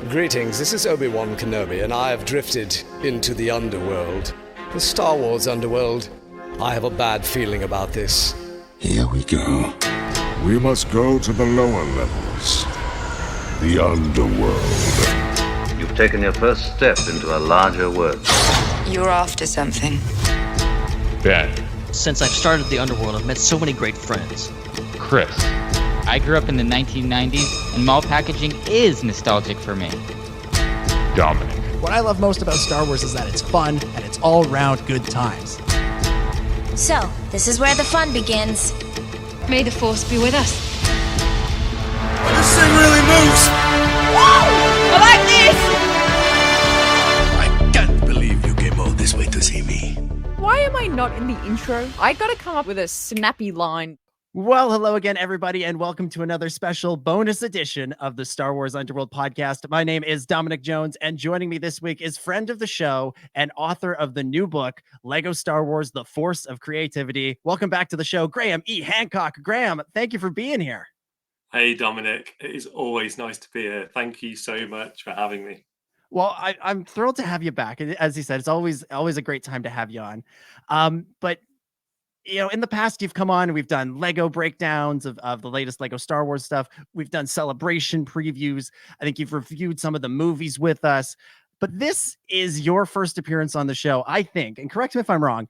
Greetings, this is Obi-Wan Kenobi, and I have drifted into the Underworld. The Star Wars Underworld. I have a bad feeling about this. Here we go. We must go to the lower levels. The Underworld. You've taken your first step into a larger world. You're after something. Ben. Since I've started the Underworld, I've met so many great friends. Chris. I grew up in the 1990s, and mall packaging is nostalgic for me. Dominic. What I love most about Star Wars is that it's fun, and it's all-round good times. So, this is where the fun begins. May the Force be with us. This thing really moves! Whoa! I like this! I can't believe you came all this way to see me. Why am I not in the intro? I gotta come up with a snappy line. Well, hello again, everybody, and welcome to another special bonus edition of the Star Wars Underworld podcast. My name is Dominic Jones, and joining me this week is friend of the show and author of the new book, Lego Star Wars: The Force of Creativity. Welcome back to the show, Graham E. Hancock. Graham, thank you for being here. Hey, Dominic. It is always nice to be here. Thank you so much for having me. Well, I'm thrilled to have you back. As you said, it's always a great time to have you on. But you know, in the past, you've come on and we've done Lego breakdowns of the latest Lego Star Wars stuff. We've done celebration previews. I think you've reviewed some of the movies with us. But this is your first appearance on the show, I think, and correct me if I'm wrong,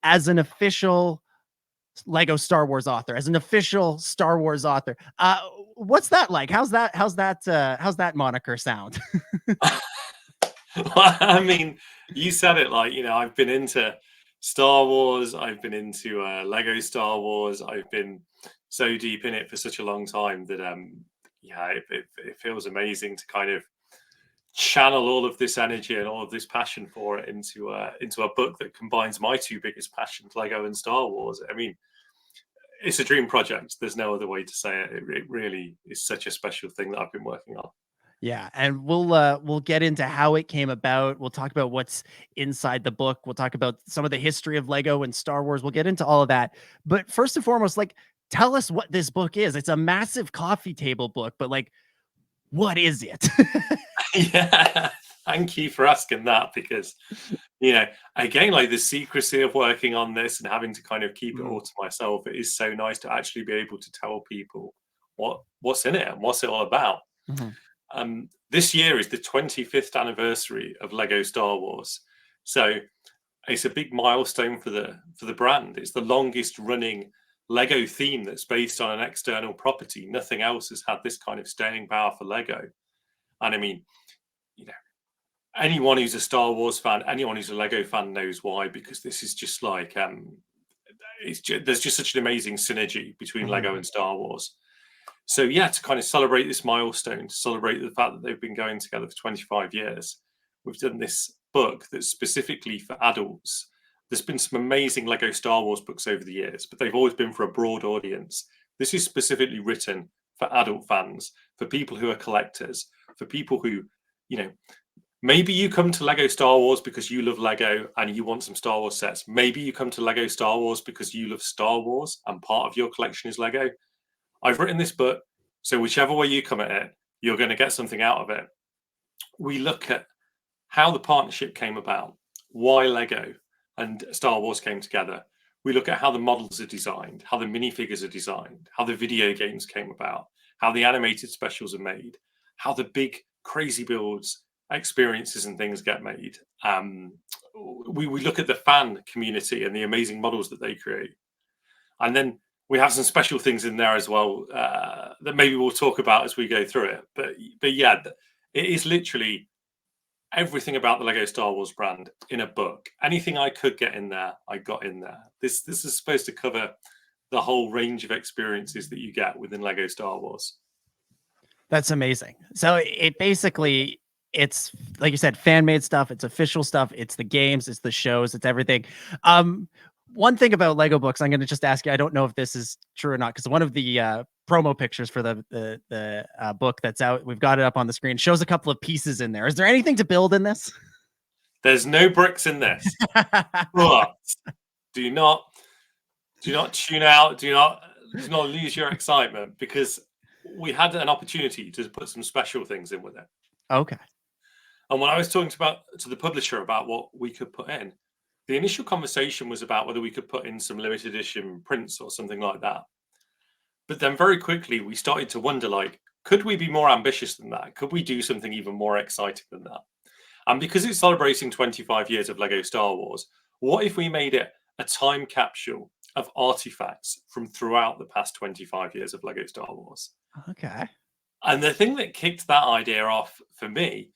as an official Lego Star Wars author, as an official Star Wars author. What's that like? How's that moniker sound? Well, I mean, you said it like, I've been into Star Wars. I've been into Lego Star Wars. I've been so deep in it for such a long time that, it feels amazing to kind of channel all of this energy and all of this passion for it into a book that combines my two biggest passions, Lego and Star Wars. I mean, it's a dream project. There's no other way to say it. It really is such a special thing that I've been working on. Yeah, and we'll get into how it came about. We'll talk about what's inside the book. We'll talk about some of the history of Lego and Star Wars. We'll get into all of that. But first and foremost, tell us what this book is. It's a massive coffee table book, but what is it? Yeah, thank you for asking that, because again, the secrecy of working on this and having to kind of keep it all to myself, it is so nice to actually be able to tell people what's in it and what's it all about. Mm-hmm. This year is the 25th anniversary of Lego Star Wars, so it's a big milestone for the brand. It's the longest running Lego theme that's based on an external property. Nothing else has had this kind of staying power for Lego. And I mean, anyone who's a Star Wars fan, anyone who's a Lego fan knows why, because this is just there's just such an amazing synergy between Lego and Star Wars. So yeah, to kind of celebrate this milestone, to celebrate the fact that they've been going together for 25 years, we've done this book that's specifically for adults. There's been some amazing Lego Star Wars books over the years, but they've always been for a broad audience. This is specifically written for adult fans, for people who are collectors, for people who, maybe you come to Lego Star Wars because you love Lego and you want some Star Wars sets. Maybe you come to Lego Star Wars because you love Star Wars and part of your collection is Lego. I've written this book, so whichever way you come at it, you're going to get something out of it. We look at how the partnership came about, why Lego and Star Wars came together. We look at how the models are designed, how the minifigures are designed, how the video games came about, how the animated specials are made, how the big crazy builds, experiences and things get made. We look at the fan community and the amazing models that they create. And then we have some special things in there as well that maybe we'll talk about as we go through it. But yeah, it is literally everything about the Lego Star Wars brand in a book. Anything I could get in there, I got in there. This is supposed to cover the whole range of experiences that you get within Lego Star Wars. That's amazing. So it's like you said, fan-made stuff. It's official stuff. It's the games. It's the shows. It's everything. One thing about Lego books, I'm going to just ask you, I don't know if this is true or not, because one of the promo pictures for the book that's out, we've got it up on the screen, shows a couple of pieces in there. Is there anything to build in this? There's no bricks in this. But do not tune out. Do not lose your excitement, because we had an opportunity to put some special things in with it. Okay. And when I was talking to the publisher about what we could put in, the initial conversation was about whether we could put in some limited edition prints or something like that. But then very quickly we started to wonder, like, could we be more ambitious than that? Could we do something even more exciting than that? And because it's celebrating 25 years of Lego Star Wars, what if we made it a time capsule of artifacts from throughout the past 25 years of Lego Star Wars? Okay. And the thing that kicked that idea off for me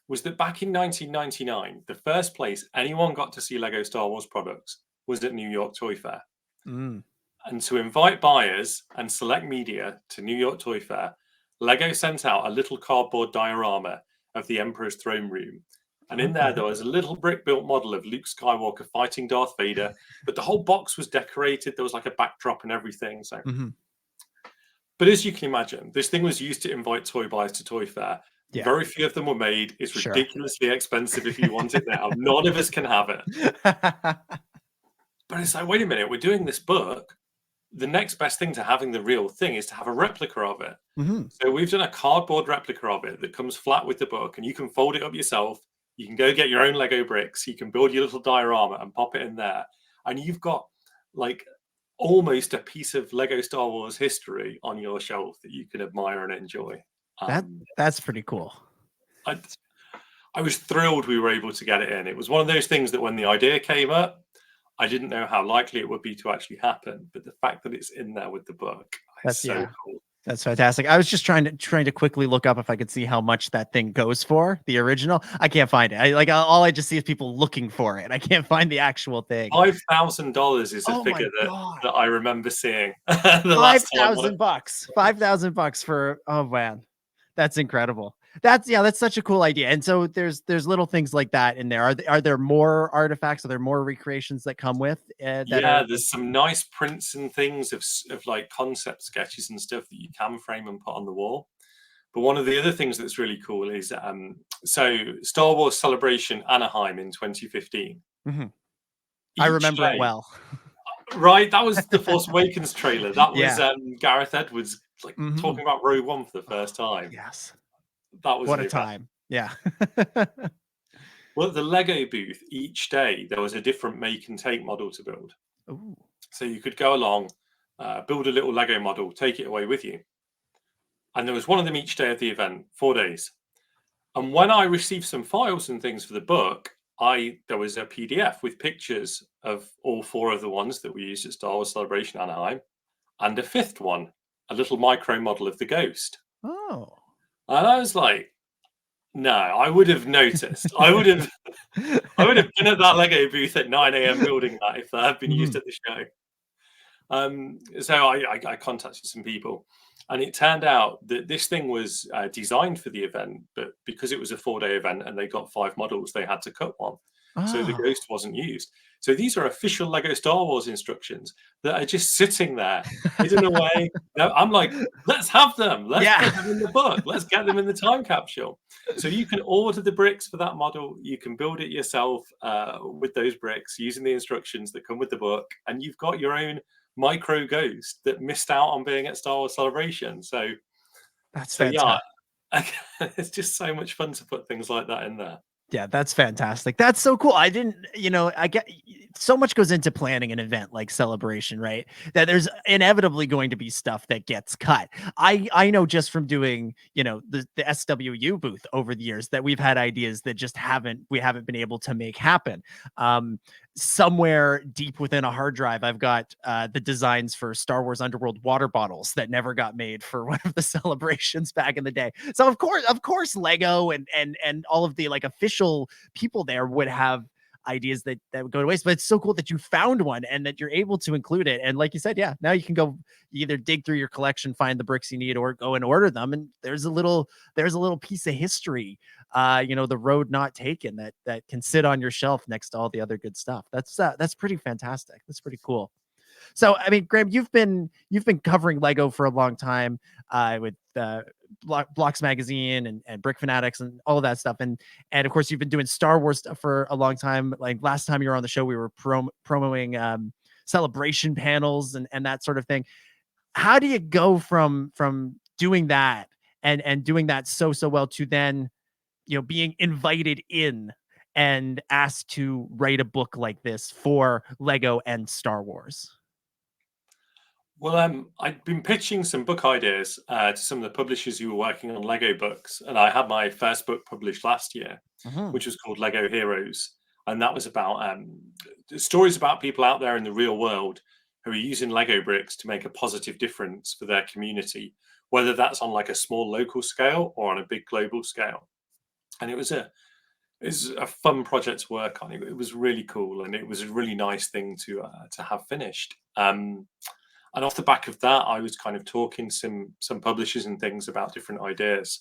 was that back in 1999, the first place anyone got to see Lego Star Wars products was at New York Toy Fair. Mm. And to invite buyers and select media to New York Toy Fair, Lego sent out a little cardboard diorama of the Emperor's throne room. And in there was a little brick-built model of Luke Skywalker fighting Darth Vader, but the whole box was decorated. There was like a backdrop and everything. So, But as you can imagine, this thing was used to invite toy buyers to Toy Fair. Yeah. Very few of them were made. It's ridiculously expensive if you want it now. None of us can have it. But it's like, wait a minute, we're doing this book. The next best thing to having the real thing is to have a replica of it. So we've done a cardboard replica of it that comes flat with the book, and you can fold it up yourself. You can go get your own Lego bricks. You can build your little diorama and pop it in there. And you've got like almost a piece of Lego Star Wars history on your shelf that you can admire and enjoy. That's pretty cool. I was thrilled we were able to get it in. It was one of those things that when the idea came up, I didn't know how likely it would be to actually happen. But the fact that it's in there with the book, that's so cool. That's fantastic. I was just trying to quickly look up if I could see how much that thing goes for, the original. I can't find it. All I just see is people looking for it. I can't find the actual thing. $5,000 is a figure that I remember seeing. $5,000. $5,000 for, oh man, that's incredible. That's such a cool idea. And so there's little things like that in there. Are there more artifacts? Are there more recreations that come with? There's some nice prints and things of like concept sketches and stuff that you can frame and put on the wall. But one of the other things that's really cool is so Star Wars Celebration Anaheim in 2015. I remember it well. Right, that was the Force Awakens trailer. That was Gareth Edwards talking about Rogue One for the first time. Yes. That was what a time. Yeah. Well, at the Lego booth, each day there was a different make and take model to build. Ooh. So you could go along, build a little Lego model, take it away with you. And there was one of them each day of the event, 4 days. And when I received some files and things for the book, there was a PDF with pictures of all 4 of the ones that we used at Star Wars Celebration Anaheim, and a 5th one, a little micro model of the Ghost. Oh. And I was like, no, I would have noticed. I would have been at that Lego booth at 9 a.m. building that if that had been used at the show. So I contacted some people, and it turned out that this thing was designed for the event, but because it was a 4-day event and they got 5 models, they had to cut one. So the Ghost wasn't used. So these are official Lego Star Wars instructions that are just sitting there hidden away. I'm like, let's have them. Let's put them in the book. Let's get them in the time capsule. So you can order the bricks for that model. You can build it yourself with those bricks using the instructions that come with the book. And you've got your own micro Ghost that missed out on being at Star Wars Celebration. So that's fantastic. Yeah, it's just so much fun to put things like that in there. Yeah, that's fantastic. That's so cool. I didn't, I get so much goes into planning an event like Celebration, right? That there's inevitably going to be stuff that gets cut. I know just from doing, the SWU booth over the years that we've had ideas that just we haven't been able to make happen. Somewhere deep within a hard drive, I've got the designs for Star Wars Underworld water bottles that never got made for one of the celebrations back in the day. So of course, Lego and all of the like official people there would have ideas that would go to waste. But it's so cool that you found one and that you're able to include it. And like you said, now you can go either dig through your collection, find the bricks you need, or go and order them. And there's a little piece of history, the road not taken that can sit on your shelf next to all the other good stuff. That's pretty fantastic. That's pretty cool. So, I mean, Graham, you've been covering Lego for a long time with Blocks Magazine and Brick Fanatics and all of that stuff. And of course, you've been doing Star Wars stuff for a long time. Like last time you were on the show, we were promoting celebration panels and that sort of thing. How do you go from doing that and doing that so well to then being invited in and asked to write a book like this for Lego and Star Wars? Well, I'd been pitching some book ideas to some of the publishers who were working on Lego books, and I had my first book published last year, which was called Lego Heroes, and that was about stories about people out there in the real world who are using Lego bricks to make a positive difference for their community, whether that's on like a small local scale or on a big global scale. And it was a fun project to work on. It was really cool, and it was a really nice thing to have finished. And off the back of that, I was kind of talking to some publishers and things about different ideas,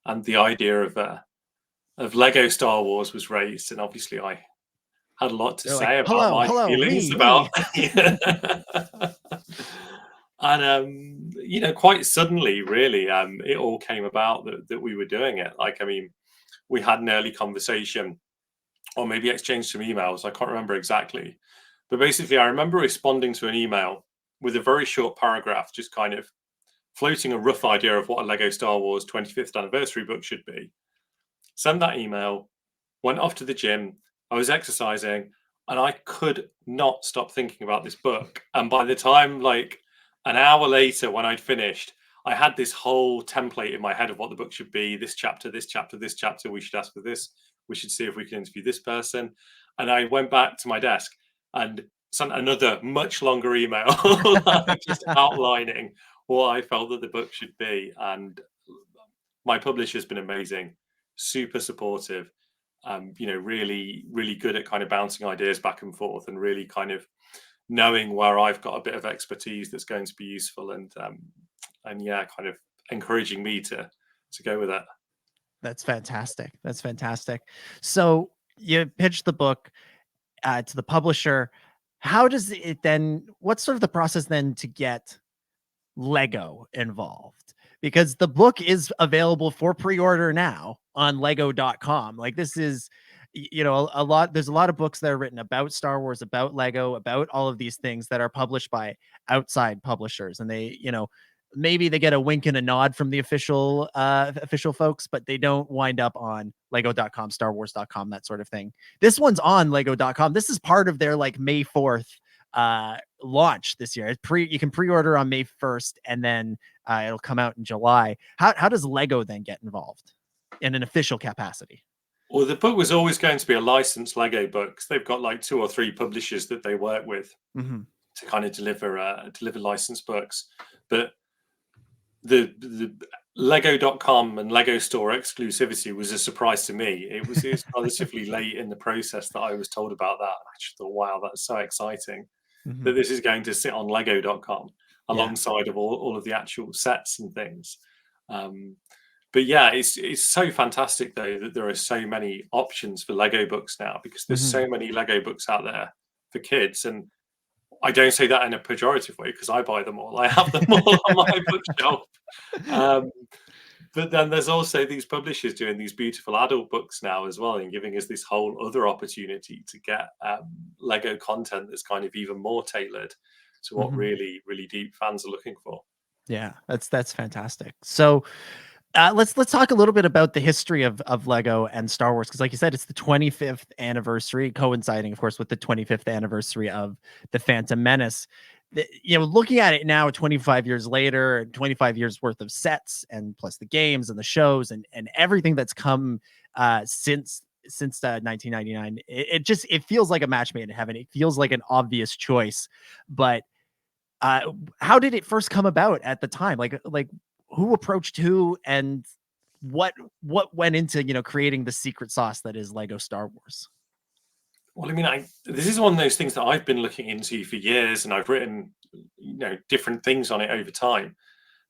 and the idea of Lego Star Wars was raised. And obviously, I had a lot to say about my feelings about. And quite suddenly, really, it all came about that we were doing it. Like, I mean, we had an early conversation, or maybe exchanged some emails. I can't remember exactly, but basically, I remember responding to an email with a very short paragraph, just kind of floating a rough idea of what a Lego Star Wars 25th anniversary book should be. Sent that email, went off to the gym. I was exercising, and I could not stop thinking about this book. And by the time, like an hour later, when I'd finished, I had this whole template in my head of what the book should be. This chapter, this chapter, this chapter. We should ask for this. We should see if we can interview this person. And I went back to my desk and sent another much longer email, just outlining what I felt that the book should be. And my publisher's been amazing, super supportive, really, really good at kind of bouncing ideas back and forth, and really kind of knowing where I've got a bit of expertise that's going to be useful, and kind of encouraging me to go with it. That's fantastic. That's fantastic. So you pitched the book to the publisher. How does it then, what's sort of the process then to get Lego involved? Because the book is available for pre-order now on lego.com. Like, this is, there's a lot of books that are written about Star Wars, about Lego, about all of these things that are published by outside publishers. And they, maybe they get a wink and a nod from the official folks, but they don't wind up on lego.com, starwars.com, that sort of thing. This one's on lego.com. This is part of their like May 4th launch this year. You can pre-order on May 1st, and then it'll come out in July. How does Lego then get involved in an official capacity? Well, the book was always going to be a licensed Lego book. They've got like 2 or 3 publishers that they work with to kind of deliver licensed books. But the lego.com and Lego store exclusivity was a surprise to me. It was relatively late in the process that I was told about that. I just thought, wow, that's so exciting that this is going to sit on lego.com alongside of all of the actual sets and things. But yeah, it's so fantastic though that there are so many options for Lego books now, because there's so many Lego books out there for kids. And I don't say that in a pejorative way, because I buy them all. I have them all on my bookshelf. But then there's also these publishers doing these beautiful adult books now as well, and giving us this whole other opportunity to get Lego content that's kind of even more tailored to what really, really deep fans are looking for. Yeah, that's fantastic. So let's talk a little bit about the history of Lego and Star Wars, because like you said, it's the 25th anniversary, coinciding of course with the 25th anniversary of The Phantom Menace. Looking at it now 25 years later, 25 years worth of sets, and plus the games and the shows and everything that's come since 1999, it feels like a match made in heaven. It feels like an obvious choice. But how did it first come about at the time? Like who approached who, and what went into creating the secret sauce that is Lego Star Wars? Well, I mean, this is one of those things that I've been looking into for years, and I've written different things on it over time.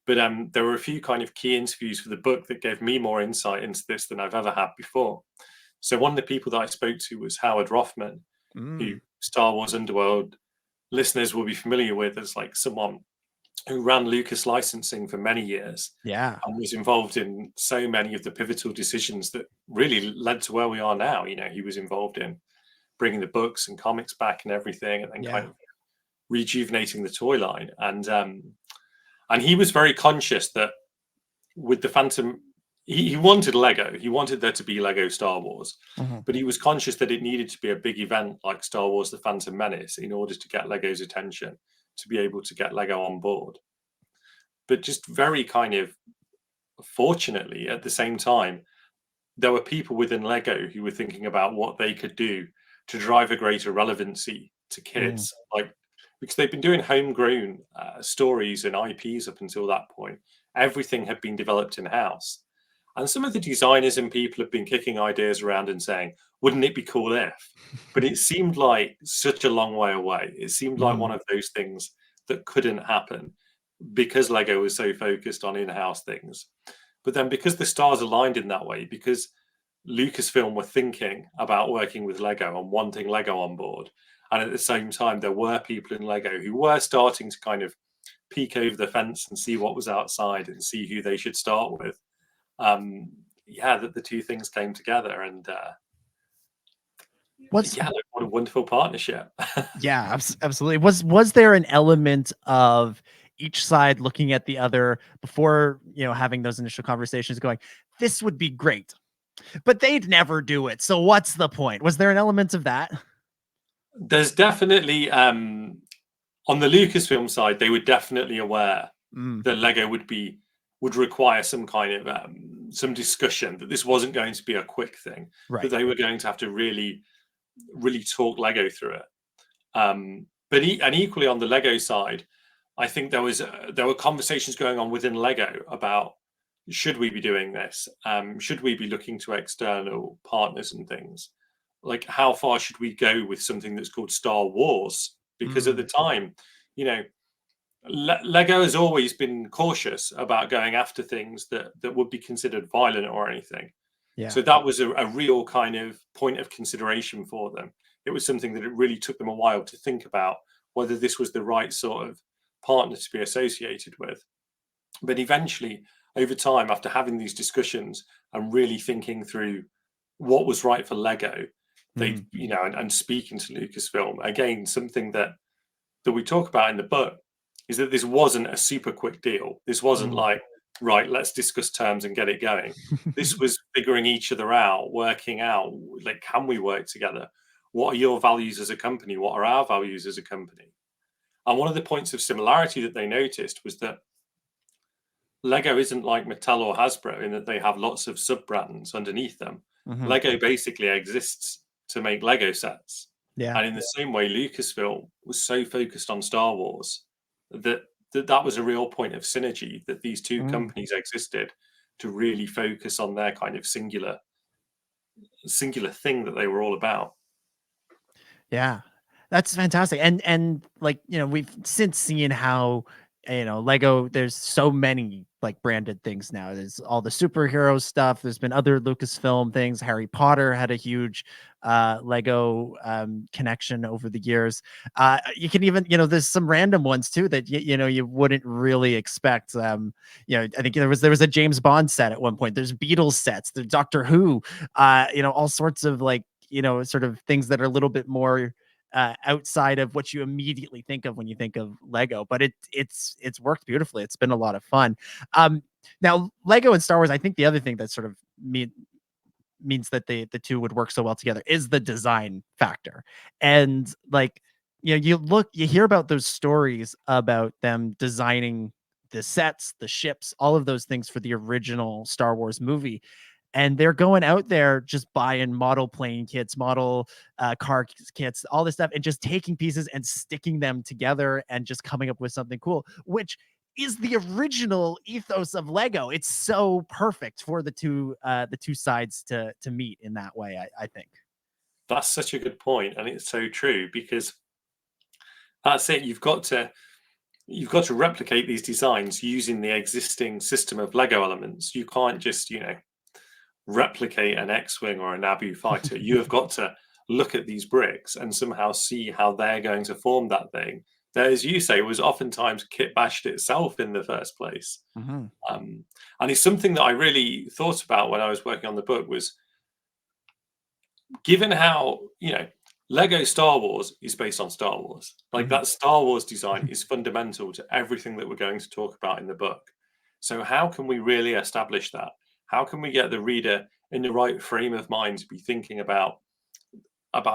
But there were a few kind of key interviews for the book that gave me more insight into this than I've ever had before. So one of the people that I spoke to was Howard Rothman, who Star Wars Underworld listeners will be familiar with as like someone who ran Lucas licensing for many years, and was involved in so many of the pivotal decisions that really led to where we are now. He was involved in bringing the books and comics back and everything, and then kind of rejuvenating the toy line. And he was very conscious that with the Phantom, he wanted Lego. He wanted there to be Lego Star Wars, Mhm. but he was conscious that it needed to be a big event like Star Wars: The Phantom Menace in order to get Lego's attention, to be able to get Lego on board. But just very kind of fortunately, at the same time, there were people within Lego who were thinking about what they could do to drive a greater relevancy to kids, like because they've been doing homegrown stories and IPs up until that point. Everything had been developed in house. And some of the designers and people have been kicking ideas around and saying, wouldn't it be cool if? But it seemed like such a long way away. It seemed like one of those things that couldn't happen because Lego was so focused on in-house things. But then because the stars aligned in that way, because Lucasfilm were thinking about working with Lego and wanting Lego on board, and at the same time, there were people in Lego who were starting to kind of peek over the fence and see what was outside and see who they should start with. That the two things came together, and What's like, what a wonderful partnership. Yeah, absolutely. Was there an element of each side looking at the other before, having those initial conversations going, this would be great, but they'd never do it. So what's the point? Was there an element of that? There's definitely on the Lucasfilm side, they were definitely aware that Lego would require some kind of some discussion, that this wasn't going to be a quick thing, Right. that they were going to have to really talk Lego through it. But equally on the Lego side, I think there were conversations going on within Lego about, should we be doing this? Should we be looking to external partners and things? Like, how far should we go with something that's called Star Wars? Because at the time, Lego has always been cautious about going after things that would be considered violent or anything. Yeah. So that was a real kind of point of consideration for them. It was something that it really took them a while to think about whether this was the right sort of partner to be associated with. But eventually, over time, after having these discussions and really thinking through what was right for Lego, they, and speaking to Lucasfilm, again, something that we talk about in the book is that this wasn't a super quick deal. This wasn't like, right, let's discuss terms and get it going. This was figuring each other out, working out, like, can we work together? What are your values as a company? What are our values as a company? And one of the points of similarity that they noticed was that Lego isn't like Mattel or Hasbro in that they have lots of sub-brands underneath them. Lego basically exists to make Lego sets. Yeah. And in the same way, Lucasfilm was so focused on Star Wars that was a real point of synergy, that these two companies existed to really focus on their kind of singular thing that they were all about. Yeah, that's fantastic. And like, we've since seen how, Lego, there's so many like branded things now. There's all the superhero stuff. There's been other Lucasfilm things. Harry Potter had a huge Lego connection over the years. You can even, there's some random ones too that you wouldn't really expect. I think there was a James Bond set at one point. There's Beatles sets, there's Doctor Who, all sorts of like, sort of things that are a little bit more outside of what you immediately think of when you think of Lego, but it's worked beautifully. It's been a lot of fun. Now Lego and Star Wars, I think the other thing that sort of means that the two would work so well together is the design factor. And like, you hear about those stories about them designing the sets, the ships, all of those things for the original Star Wars movie. And they're going out there just buying model plane kits, model car kits, all this stuff, and just taking pieces and sticking them together and just coming up with something cool, which is the original ethos of Lego. It's so perfect for the two sides to meet in that way, I think. That's such a good point, and it's so true, because that's it. You've got to replicate these designs using the existing system of Lego elements. You can't just, replicate an X-Wing or a Naboo fighter. You have got to look at these bricks and somehow see how they're going to form that thing that, as you say, was oftentimes kit bashed itself in the first place. And it's something that I really thought about when I was working on the book, was given how, Lego Star Wars is based on Star Wars. Like, that Star Wars design is fundamental to everything that we're going to talk about in the book. So how can we really establish that? How can we get the reader in the right frame of mind to be thinking about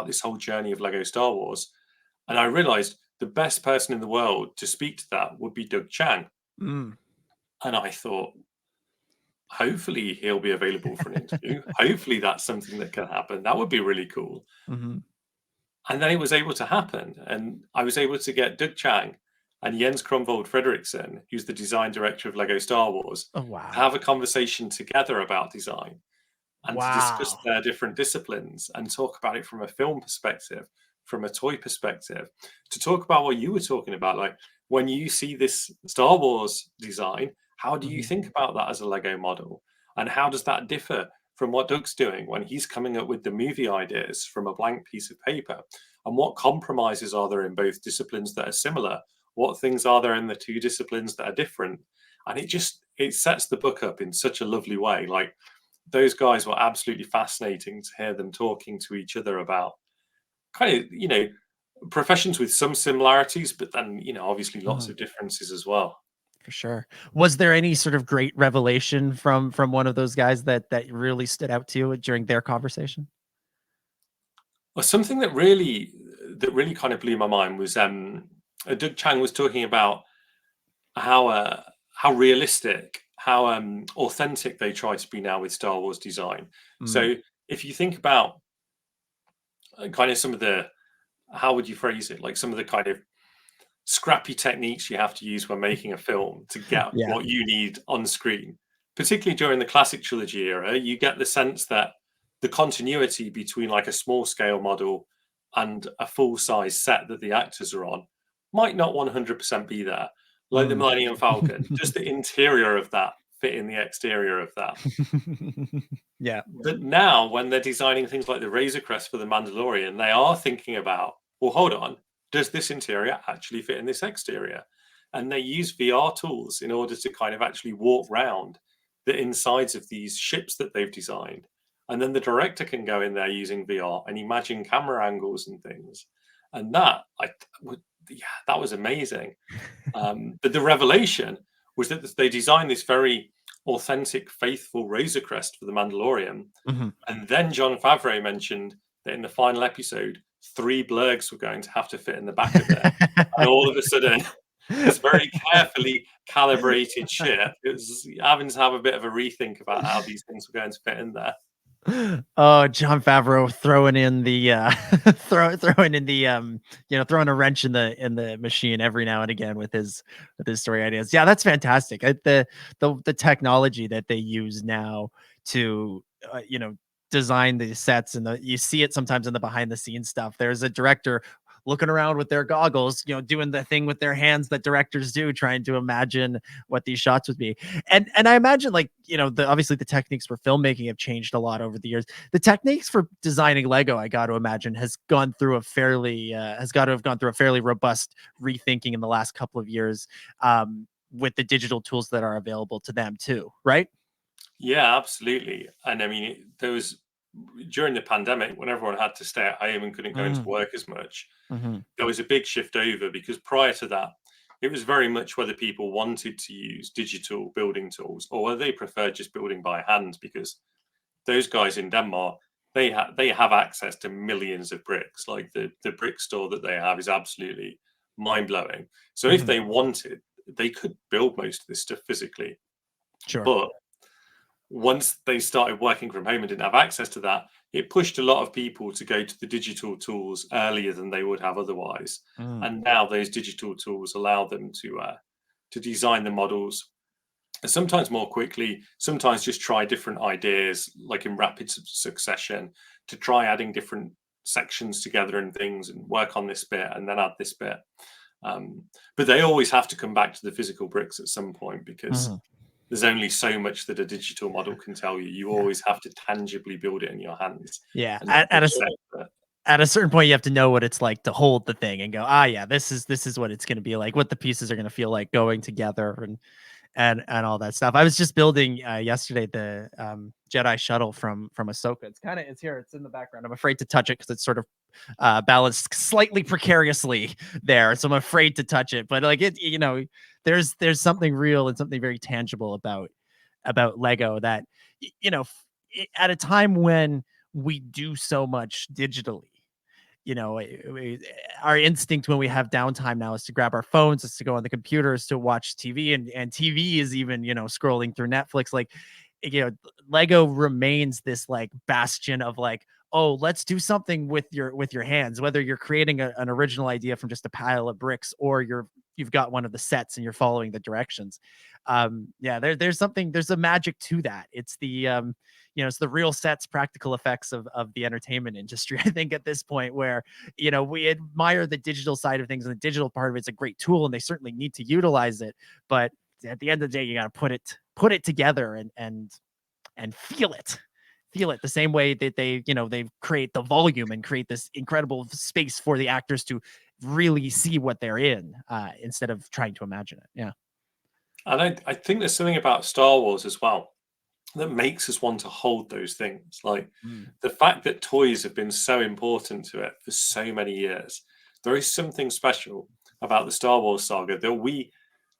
this whole journey of Lego Star Wars? And I realized the best person in the world to speak to that would be Doug Chang. Mm. And I thought, hopefully he'll be available for an interview. Hopefully that's something that can happen. That would be really cool. Mm-hmm. And then it was able to happen. And I was able to get Doug Chang and Jens Kronvold Fredrickson, who's the design director of Lego Star Wars, Oh, wow. to have a conversation together about design and to discuss Wow. their different disciplines and talk about it from a film perspective, from a toy perspective, to talk about what you were talking about. Like, when you see this Star Wars design, how do you think about that as a Lego model? And how does that differ from what Doug's doing when he's coming up with the movie ideas from a blank piece of paper? And what compromises are there in both disciplines that are similar? What things are there in the two disciplines that are different? And it sets the book up in such a lovely way. Like, those guys were absolutely fascinating to hear them talking to each other about kind of, professions with some similarities, but then, obviously lots of differences as well. For sure. Was there any sort of great revelation from one of those guys that really stood out to you during their conversation? Well, something that really kind of blew my mind was Doug Chang was talking about how realistic, how authentic they try to be now with Star Wars design. So if you think about kind of some of the, how would you phrase it? Like some of the kind of scrappy techniques you have to use when making a film to get what you need on screen, particularly during the classic trilogy era, you get the sense that the continuity between like a small scale model and a full size set that the actors are on might not 100% be there. Like the Millennium Falcon, just the interior of that fit in the exterior of that. Yeah. But now when they're designing things like the Razor Crest for the Mandalorian, they are thinking about, well, hold on, does this interior actually fit in this exterior? And they use VR tools in order to kind of actually walk around the insides of these ships that they've designed. And then the director can go in there using VR and imagine camera angles and things. And that was amazing. But the revelation was that they designed this very authentic, faithful Razor Crest for the Mandalorian. And then Jon Favreau mentioned that in the final episode, 3 blurgs were going to have to fit in the back of it. And all of a sudden, this very carefully calibrated ship, it was having to have a bit of a rethink about how these things were going to fit in there. Oh, Jon Favreau throwing in the throwing a wrench in the machine every now and again with his story ideas. Yeah, that's fantastic. The technology that they use now to design the sets, and you see it sometimes in the behind the scenes stuff. There's a director looking around with their goggles, doing the thing with their hands that directors do, trying to imagine what these shots would be. And I imagine, like, obviously the techniques for filmmaking have changed a lot over the years. The techniques for designing Lego, I got to imagine, has got to have gone through a fairly robust rethinking in the last couple of years, with the digital tools that are available to them too, right? Yeah, absolutely. And I mean, there was, during the pandemic, when everyone had to stay at home and couldn't go into work as much, there was a big shift over, because prior to that, it was very much whether people wanted to use digital building tools or whether they preferred just building by hand, because those guys in Denmark, they have access to millions of bricks. Like the brick store that they have is absolutely mind-blowing. So if they wanted, they could build most of this stuff physically. Sure. But once they started working from home and didn't have access to that, it pushed a lot of people to go to the digital tools earlier than they would have otherwise. And now those digital tools allow them to design the models, sometimes more quickly, sometimes just try different ideas, like in rapid succession, to try adding different sections together and things, and work on this bit and then add this bit. But they always have to come back to the physical bricks at some point, because there's only so much that a digital model can tell you. You always have to tangibly build it in your hands. Yeah. At a certain point, you have to know what it's like to hold the thing and go, this is what it's going to be like, what the pieces are going to feel like going together, and all that stuff. I was just building yesterday the Jedi shuttle from Ahsoka. It's here. It's in the background. I'm afraid to touch it because it's sort of balanced slightly precariously there, so I'm afraid to touch it. But like it, there's something real and something very tangible about about Lego that, at a time when we do so much digitally, our instinct when we have downtime now is to grab our phones, is to go on the computers, to watch TV, and TV is even, scrolling through Netflix. Like, Lego remains this like bastion of like, oh, let's do something with your hands, whether you're creating an original idea from just a pile of bricks, or you've got one of the sets and you're following the directions. There's a magic to that. It's it's the real sets, practical effects of the entertainment industry. I think at this point where, we admire the digital side of things, and the digital part of it's a great tool and they certainly need to utilize it. But at the end of the day, you got to put it together and feel it the same way that they create the volume and create this incredible space for the actors to really see what they're in, instead of trying to imagine it. Yeah. And I think there's something about Star Wars as well that makes us want to hold those things. Like the fact that toys have been so important to it for so many years. There is something special about the Star Wars saga that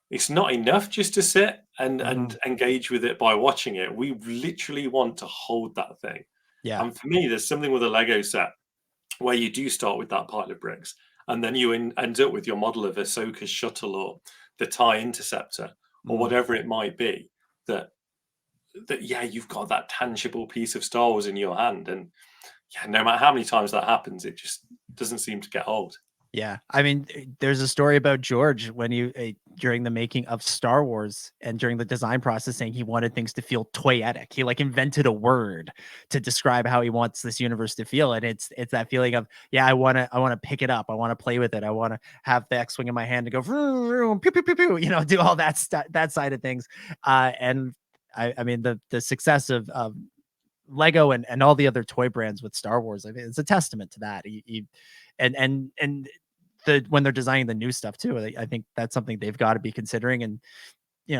it's not enough just to sit and engage with it by watching it. We literally want to hold that thing. Yeah. And for me, there's something with a Lego set where you do start with that pile of bricks, and then you end up with your model of Ahsoka's shuttle or the TIE Interceptor or whatever it might be, that you've got that tangible piece of Star Wars in your hand. And no matter how many times that happens, it just doesn't seem to get old. Yeah. I mean, there's a story about George when during the making of Star Wars and during the design process, saying he wanted things to feel toyetic. He like invented a word to describe how he wants this universe to feel. And it's that feeling of, I want to pick it up. I want to play with it. I want to have the X-Wing in my hand to go, vroom, vroom, pew, pew, pew, pew, do all that side of things. And I mean, the success of Lego and all the other toy brands with Star Wars, I mean, it's a testament to that. When they're designing the new stuff too, I think that's something they've got to be considering. And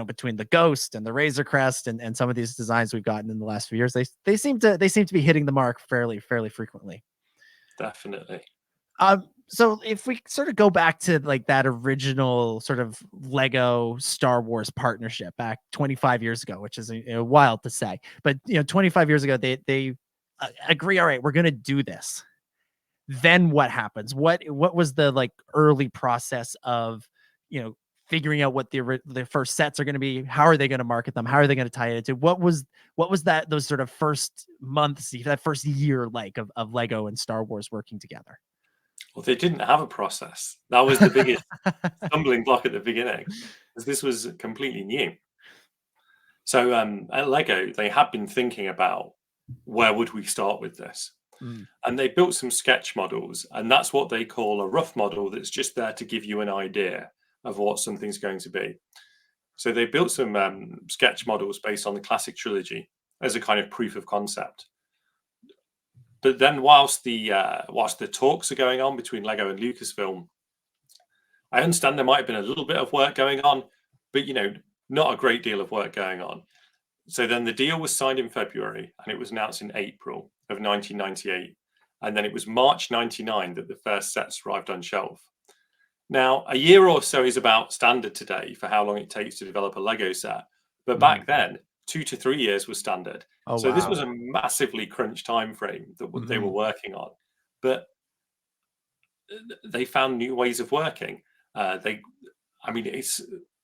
between the Ghost and the Razor Crest and some of these designs we've gotten in the last few years, they seem to be hitting the mark fairly frequently. Definitely. So if we sort of go back to like that original sort of Lego Star Wars partnership back 25 years ago, which is wild to say, but 25 years ago, they agree, all right, we're going to do this. Then what happens? What was the like early process of, figuring out what the first sets are going to be? How are they going to market them? How are they going to tie it into? What was those sort of first months, that first year like of Lego and Star Wars working together? Well, they didn't have a process. That was the biggest stumbling block at the beginning, because this was completely new. So at Lego, they had been thinking about where would we start with this? And they built some sketch models, and that's what they call a rough model, that's just there to give you an idea of what something's going to be. So they built some sketch models based on the classic trilogy as a kind of proof of concept. But then whilst the talks are going on between Lego and Lucasfilm, I understand there might have been a little bit of work going on, but not a great deal of work going on. So then the deal was signed in February, and it was announced in April of 1998. And then it was March 99 that the first sets arrived on shelf. Now, a year or so is about standard today for how long it takes to develop a Lego set. But back then, 2 to 3 years was standard. This was a massively crunched time frame that they were working on. But they found new ways of working.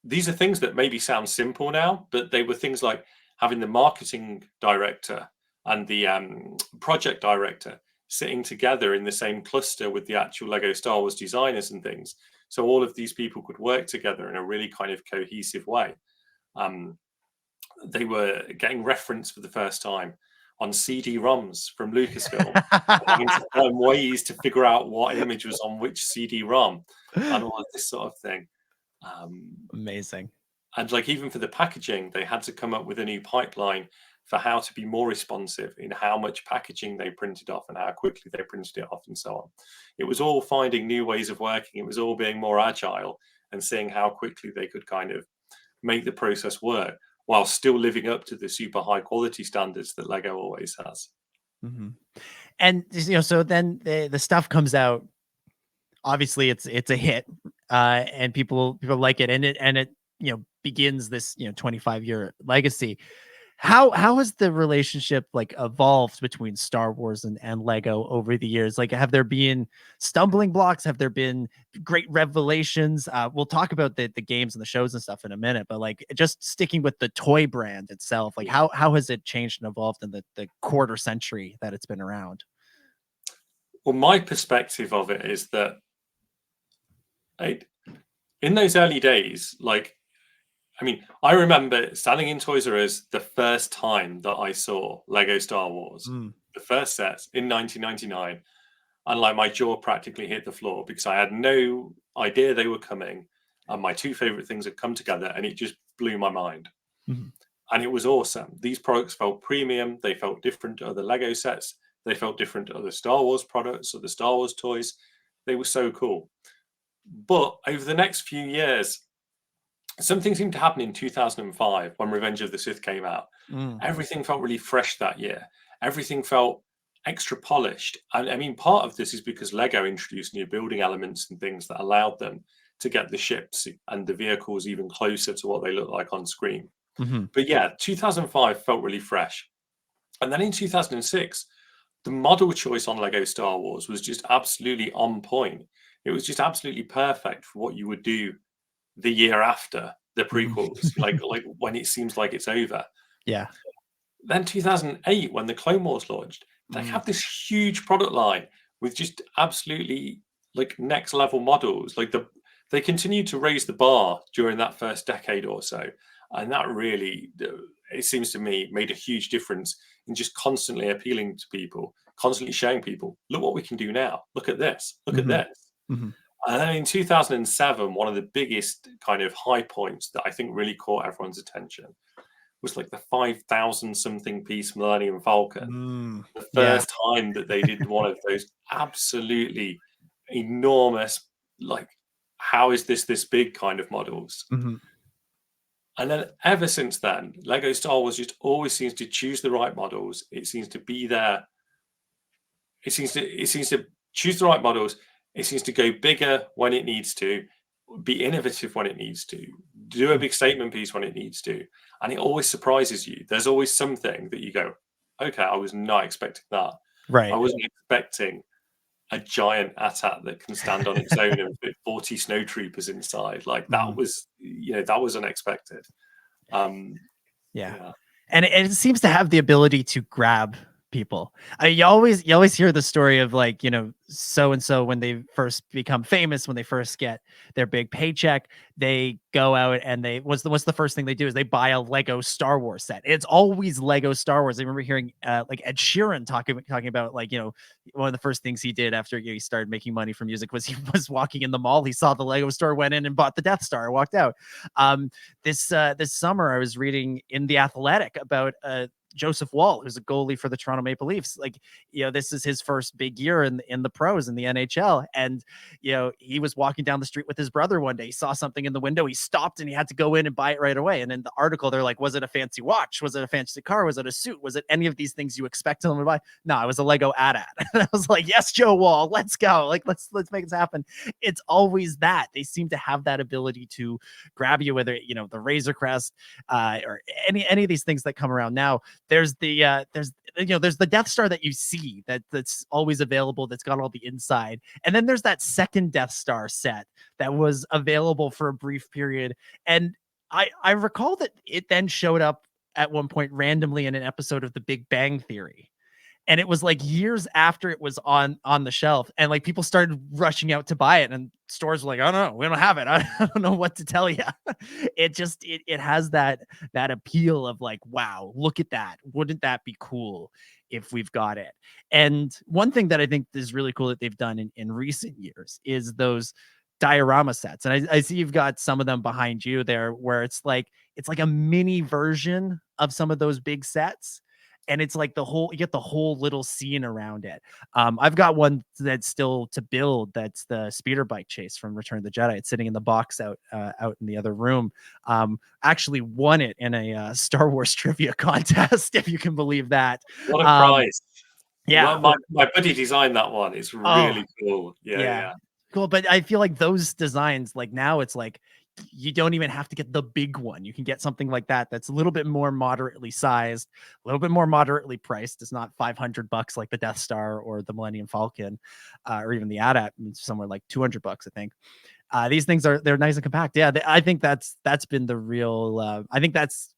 These are things that maybe sound simple now, but they were things like having the marketing director and the project director sitting together in the same cluster with the actual Lego Star Wars designers and things. So all of these people could work together in a really kind of cohesive way. They were getting reference for the first time on CD-ROMs from Lucasfilm, having to learn ways to figure out what image was on which CD-ROM and all of this sort of thing. Amazing. And like even for the packaging, they had to come up with a new pipeline for how to be more responsive in how much packaging they printed off and how quickly they printed it off and so on. It was all finding new ways of working. It was all being more agile and seeing how quickly they could kind of make the process work while still living up to the super high quality standards that Lego always has. And so then the stuff comes out. Obviously, it's a hit, and people like it, and it begins this 25-year legacy. How has the relationship like evolved between Star Wars and Lego over the years? Like, have there been stumbling blocks? Have there been great revelations? We'll talk about the games and the shows and stuff in a minute, but like just sticking with the toy brand itself, like how has it changed and evolved in the quarter century that it's been around? Well, my perspective of it is that in those early days, like, I mean, I remember standing in Toys R Us the first time that I saw Lego Star Wars, the first sets in 1999, and like my jaw practically hit the floor because I had no idea they were coming, and my two favorite things had come together, and it just blew my mind. And it was awesome. These products felt premium. They felt different to other Lego sets. They felt different to other Star Wars products or the Star Wars toys. They were so cool. But over the next few years, something seemed to happen in 2005 when Revenge of the Sith came out. Everything felt really fresh that year. Everything felt extra polished. And I mean, part of this is because Lego introduced new building elements and things that allowed them to get the ships and the vehicles even closer to what they look like on screen. But yeah, 2005 felt really fresh. And then in 2006, the model choice on Lego Star Wars was just absolutely on point. It was just absolutely perfect for what you would do the year after the prequels, like when it seems like it's over. Yeah. Then 2008, when the Clone Wars launched, they have this huge product line with just absolutely like next level models. Like they continued to raise the bar during that first decade or so, and that really, it seems to me, made a huge difference in just constantly appealing to people, constantly showing people, look what we can do now. Look at this. Look at this. And then in 2007, one of the biggest kind of high points that I think really caught everyone's attention was like the 5,000 something piece Millennium Falcon. The first time that they did one of those absolutely enormous, like, how is this big kind of models? And then ever since then, Lego Star Wars just always seems to choose the right models. It seems to be there. It seems to choose the right models. It seems to go bigger when it needs to, be innovative when it needs to, do a big statement piece when it needs to. And it always surprises you. There's always something that you go, okay, I was not expecting that. Right. I wasn't expecting a giant AT-AT that can stand on its own and fit 40 snowtroopers inside. Like that was, that was unexpected. Yeah. And it seems to have the ability to grab people. You always hear the story of like, so and so when they first become famous, when they first get their big paycheck, they go out and what's the first thing they do is they buy a Lego Star Wars set. It's always Lego Star Wars. I remember hearing like Ed Sheeran talking about like, one of the first things he did after he started making money from music was he was walking in the mall. He saw the Lego store, went in and bought the Death Star, walked out. This summer I was reading in The Athletic about Joseph Wall, who's a goalie for the Toronto Maple Leafs. Like, this is his first big year in the pros in the NHL. And, he was walking down the street with his brother one day. He saw something in the window. He stopped and he had to go in and buy it right away. And in the article, they're like, was it a fancy watch? Was it a fancy car? Was it a suit? Was it any of these things you expect them to buy? No, it was a Lego AT-AT. And I was like, yes, Joe Wall, let's go. Like, let's make this happen. It's always that. They seem to have that ability to grab you, whether, the Razor Crest or any of these things that come around now. There's the there's the Death Star that you see that's always available, that's got all the inside, and then there's that second Death Star set that was available for a brief period, and I recall that it then showed up at one point randomly in an episode of The Big Bang Theory. And it was like years after it was on the shelf, and like people started rushing out to buy it, and stores were like, "Oh no, we don't have it. I don't know what to tell you." It has that appeal of like, wow, look at that. Wouldn't that be cool if we've got it? And one thing that I think is really cool that they've done in recent years is those diorama sets. And I see you've got some of them behind you there, where it's like a mini version of some of those big sets. And it's like you get the whole little scene around it. I've got one that's still to build. That's the speeder bike chase from Return of the Jedi. It's sitting in the box out in the other room. Actually won it in a Star Wars trivia contest, if you can believe that. What a prize. Yeah. Well, my buddy designed that one. It's really cool. Yeah. Cool. But I feel like those designs, like now it's like you don't even have to get the big one. You can get something like that that's a little bit more moderately sized, a little bit more moderately priced. It's not $500 like the Death Star or the Millennium Falcon, or even the AT-AT, somewhere like $200, I think. These things they're nice and compact. Yeah, I think that's been the real. I think that's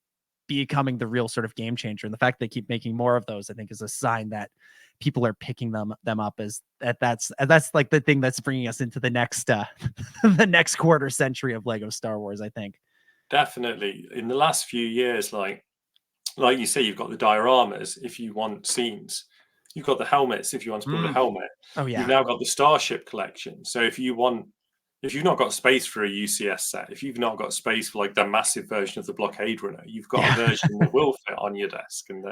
becoming the real sort of game changer, and the fact they keep making more of those, I think, is a sign that people are picking them up as that's like the thing that's bringing us into the next the next quarter century of Lego Star Wars, I think. Definitely. In the last few years, like you say, you've got the dioramas if you want scenes. You've got the helmets if you want to build a helmet. Oh yeah. You've now got the Starship collection. So if you've not got space for a UCS set, if you've not got space for like the massive version of the Blockade Runner, you've got a version that will fit on your desk. And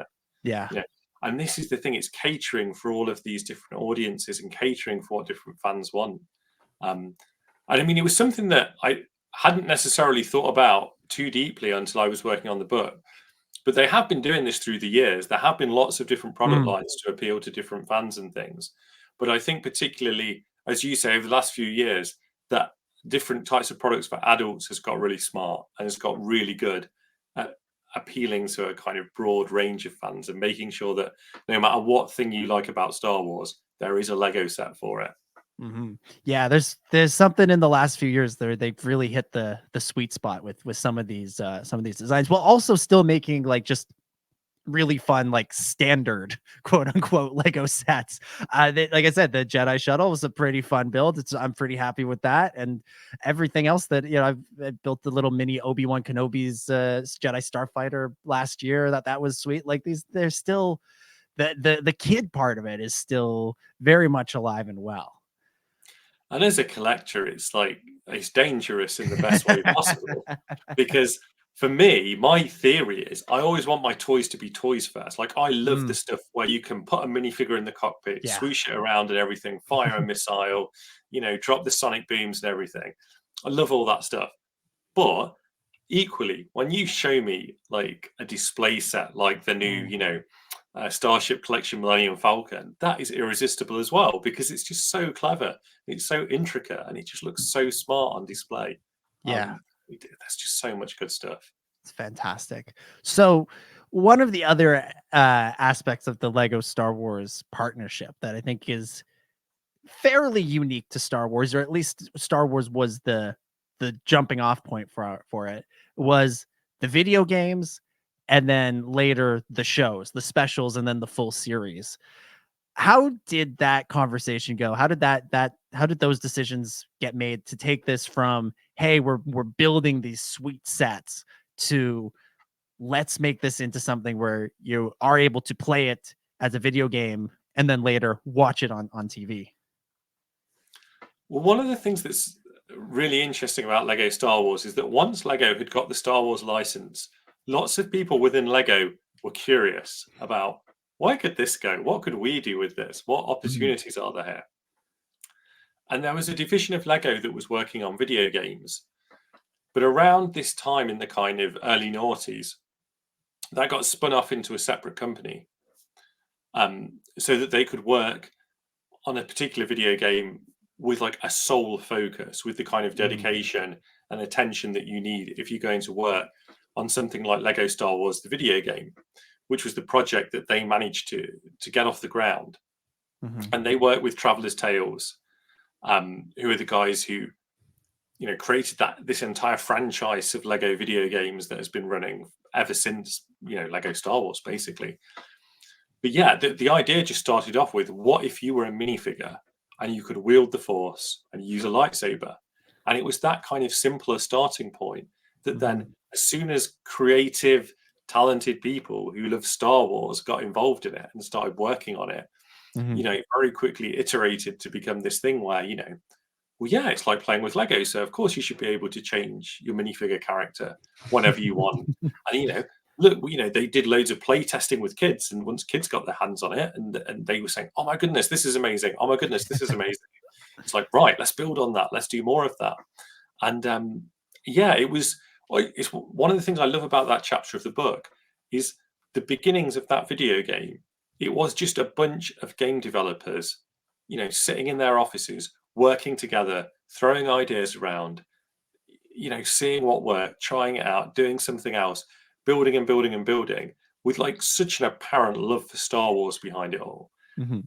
and this is the thing, it's catering for all of these different audiences and catering for what different fans want. And I mean, it was something that I hadn't necessarily thought about too deeply until I was working on the book. But they have been doing this through the years. There have been lots of different product lines to appeal to different fans and things. But I think particularly, as you say, over the last few years, that different types of products for adults has got really smart and has got really good at appealing to a kind of broad range of fans and making sure that no matter what thing you like about Star Wars, there is a Lego set for it. Yeah, there's something in the last few years there they've really hit the sweet spot with some of these designs, while also still making like just really fun, like standard quote unquote Lego sets. Like I said, the Jedi shuttle was a pretty fun build. I'm pretty happy with that, and everything else that I've built the little mini Obi-Wan Kenobi's Jedi Starfighter last year. That was sweet. Like there's still the kid part of it is still very much alive and well. And as a collector, it's dangerous in the best way possible, because for me, my theory is I always want my toys to be toys first. Like I love the stuff where you can put a minifigure in the cockpit, swoosh it around and everything, fire a missile, drop the sonic beams and everything. I love all that stuff. But equally, when you show me like a display set, like the new, Starship Collection Millennium Falcon, that is irresistible as well, because it's just so clever, it's so intricate, and it just looks so smart on display. There's just so much good stuff. It's fantastic. So one of the other aspects of the Lego Star Wars partnership that I think is fairly unique to Star Wars, or at least Star Wars was the jumping off point for it, was the video games, and then later the shows, the specials, and then the full series. How did that conversation go? How did how did those decisions get made to take this from, hey, we're building these sweet sets, to let's make this into something where you are able to play it as a video game and then later watch it on TV? Well, one of the things that's really interesting about Lego Star Wars is that once Lego had got the Star Wars license, lots of people within Lego were curious about, where could this go? What could we do with this? What opportunities are there here? And there was a division of Lego that was working on video games. But around this time in the kind of early noughties, that got spun off into a separate company, so that they could work on a particular video game with like a sole focus, with the kind of dedication and attention that you need if you're going to work on something like Lego Star Wars, the video game, which was the project that they managed to get off the ground. And they worked with Traveller's Tales, who are the guys who created this entire franchise of Lego video games that has been running ever since Lego Star Wars, basically. But yeah, the idea just started off with, what if you were a minifigure and you could wield the Force and use a lightsaber? And it was that kind of simpler starting point that then, as soon as creative, talented people who love Star Wars got involved in it and started working on it, very quickly iterated to become this thing where, well, yeah, it's like playing with Lego. So of course you should be able to change your minifigure character whenever you want. And, look, they did loads of play testing with kids. And once kids got their hands on it and they were saying, oh my goodness, this is amazing. Oh my goodness, this is amazing. It's like, right, let's build on that. Let's do more of that. And it's one of the things I love about that chapter of the book is the beginnings of that video game. It was just a bunch of game developers, sitting in their offices, working together, throwing ideas around, seeing what worked, trying it out, doing something else, building and building and building with like such an apparent love for Star Wars behind it all. Mm-hmm.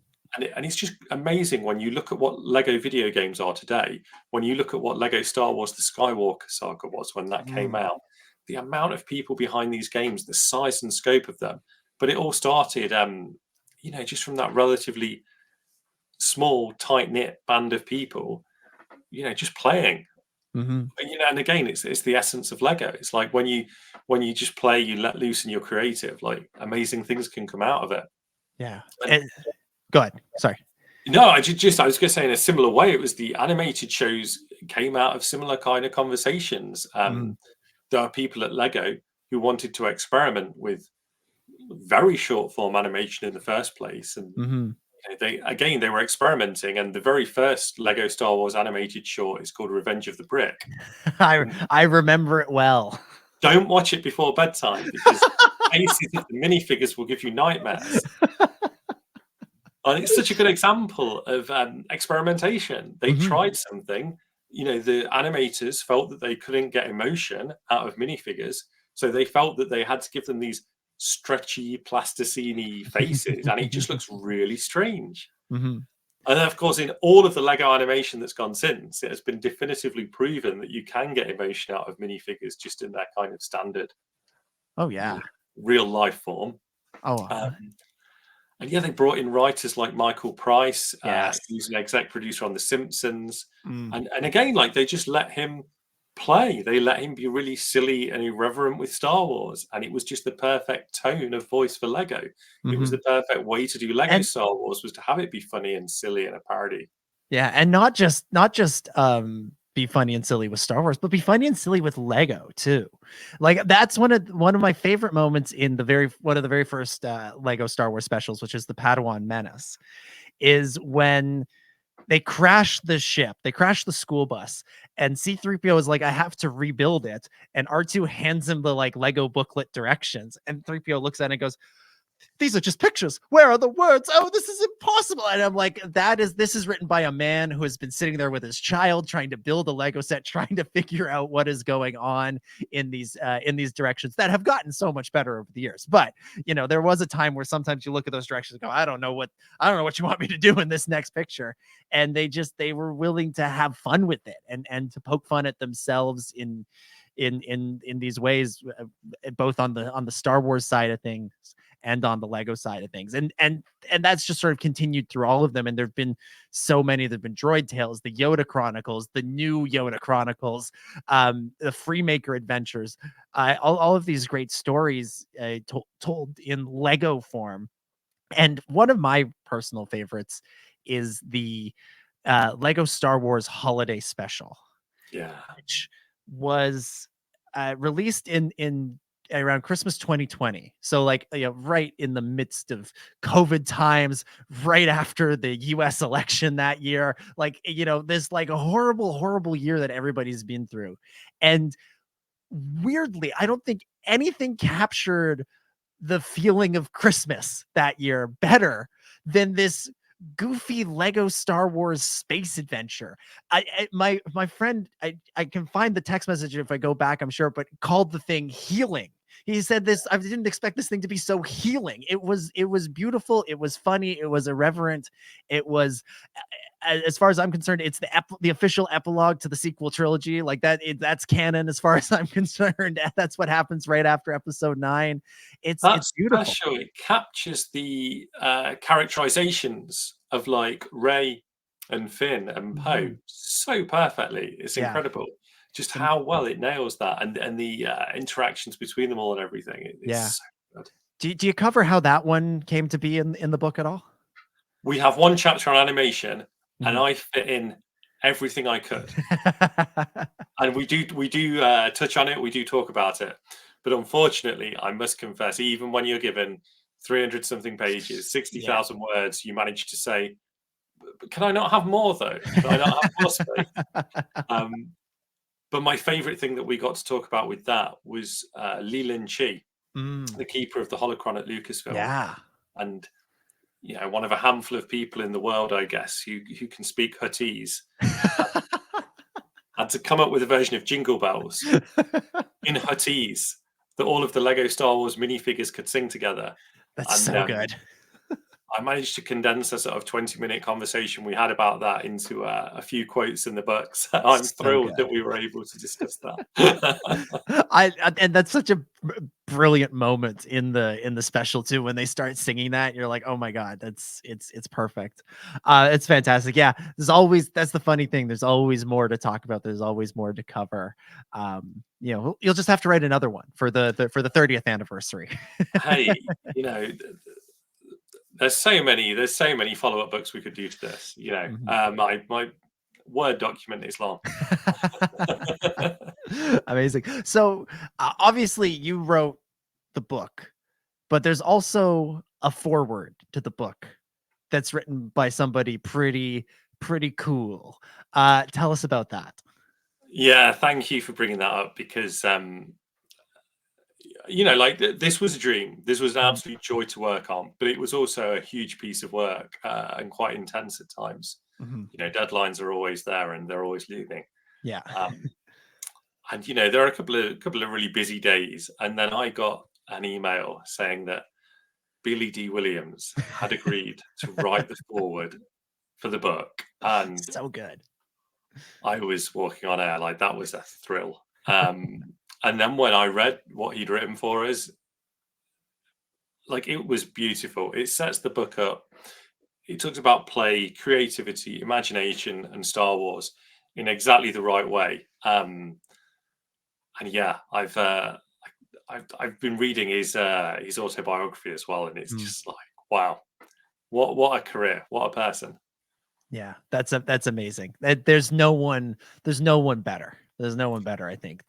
And it's just amazing when you look at what Lego video games are today, when you look at what Lego Star Wars The Skywalker Saga was when that came out, the amount of people behind these games, the size and scope of them. But it all started, just from that relatively small, tight-knit band of people, just playing. Mm-hmm. And again, it's the essence of Lego. It's like when you just play, you let loose and you're creative, like amazing things can come out of it. Yeah. Go ahead. Sorry. No, I was going to say in a similar way, it was the animated shows came out of similar kind of conversations. There are people at Lego who wanted to experiment with very short form animation in the first place. And they were experimenting. And the very first Lego Star Wars animated short is called Revenge of the Brick. I remember it well. Don't watch it before bedtime because faces of the minifigures will give you nightmares. And it's such a good example of experimentation. They tried something. The animators felt that they couldn't get emotion out of minifigures, so they felt that they had to give them these stretchy, plasticine-y faces, and it just looks really strange. Mm-hmm. And then, of course, in all of the Lego animation that's gone since, it has been definitively proven that you can get emotion out of minifigures just in their kind of standard, real life form. And they brought in writers like Michael Price, who's an exec producer on The Simpsons. And again, like they just let him play. They let him be really silly and irreverent with Star Wars. And it was just the perfect tone of voice for Lego. It was the perfect way to do Lego Star Wars, was to have it be funny and silly and a parody. Yeah, and not just be funny and silly with Star Wars, but be funny and silly with Lego too. Like that's one of my favorite moments in one of the very first Lego Star Wars specials, which is the Padawan Menace, is when they crash the ship, they crash the school bus, and C-3PO is like, I have to rebuild it, and R2 hands him the like Lego booklet directions, and 3PO looks at it and goes, these are just pictures. Where are the words? Oh, this is impossible. And I'm like, this is written by a man who has been sitting there with his child trying to build a Lego set, trying to figure out what is going on in these directions that have gotten so much better over the years. But there was a time where sometimes you look at those directions and go, I don't know what you want me to do in this next picture. And they were willing to have fun with it and to poke fun at themselves in these ways, both on the Star Wars side of things and on the Lego side of things. And that's just sort of continued through all of them. And there've been so many. There've been Droid Tales, the Yoda Chronicles, the new Yoda Chronicles, the Freemaker Adventures, all of these great stories told in Lego form. And one of my personal favorites is the Lego Star Wars Holiday Special. Yeah. Which was released in around Christmas 2020. So like, right in the midst of COVID times, right after the US election that year, like, this like a horrible year that everybody's been through. And weirdly, I don't think anything captured the feeling of Christmas that year better than this goofy Lego Star Wars space adventure. My friend, I can find the text message if I go back, I'm sure, but called the thing healing. He said this, I didn't expect this thing to be so healing. It was beautiful. It was funny. It was irreverent. It was, as far as I'm concerned, it's the official epilogue to the sequel trilogy. Like that's canon as far as I'm concerned. That's what happens right after episode 9. It's beautiful. Special. It captures the characterizations of like Rey and Finn and Poe so perfectly. It's incredible. Just how well it nails that, and the interactions between them all and everything. It's so good. Do you cover how that one came to be in the book at all? We have one chapter on animation, and I fit in everything I could. And we do touch on it. We do talk about it, but unfortunately, I must confess, even when you're given 300 something pages, 60,000 words, you manage to say, "Can I not have more though? Can I not have more space?" But my favorite thing that we got to talk about with that was Leland Chi, the keeper of the holocron at Lucasfilm. Yeah. And, one of a handful of people in the world, I guess, who can speak Huttese. And to come up with a version of Jingle Bells in Huttese that all of the Lego Star Wars minifigures could sing together. That's And so good. I managed to condense a sort of 20-minute conversation we had about that into a few quotes in the books. I'm thrilled that we were able to discuss that. And that's such a brilliant moment in the special too, when they start singing that. You're like, oh my god, it's perfect. It's fantastic. Yeah, that's the funny thing. There's always more to talk about. There's always more to cover. You'll just have to write another one for the 30th anniversary. Hey, there's so many follow-up books we could do to this. My Word document is long. Amazing. So obviously you wrote the book, but there's also a foreword to the book that's written by somebody pretty cool. Tell us about that. Yeah, thank you for bringing that up, because this was a dream. This was an absolute joy to work on, but it was also a huge piece of work and quite intense at times. Deadlines are always there and they're always looming. Yeah. And there are a couple of really busy days, and then I got an email saying that Billy D. Williams had agreed to write the foreword for the book, and so good. I was walking on air. Like, that was a thrill. And then when I read what he'd written for us, like, it was beautiful. It sets the book up. It talks about play, creativity, imagination, and Star Wars in exactly the right way. And yeah, I've been reading his autobiography as well, and it's just like, wow, what a career, what a person. Yeah, that's amazing. There's no one better. There's no one better, I think.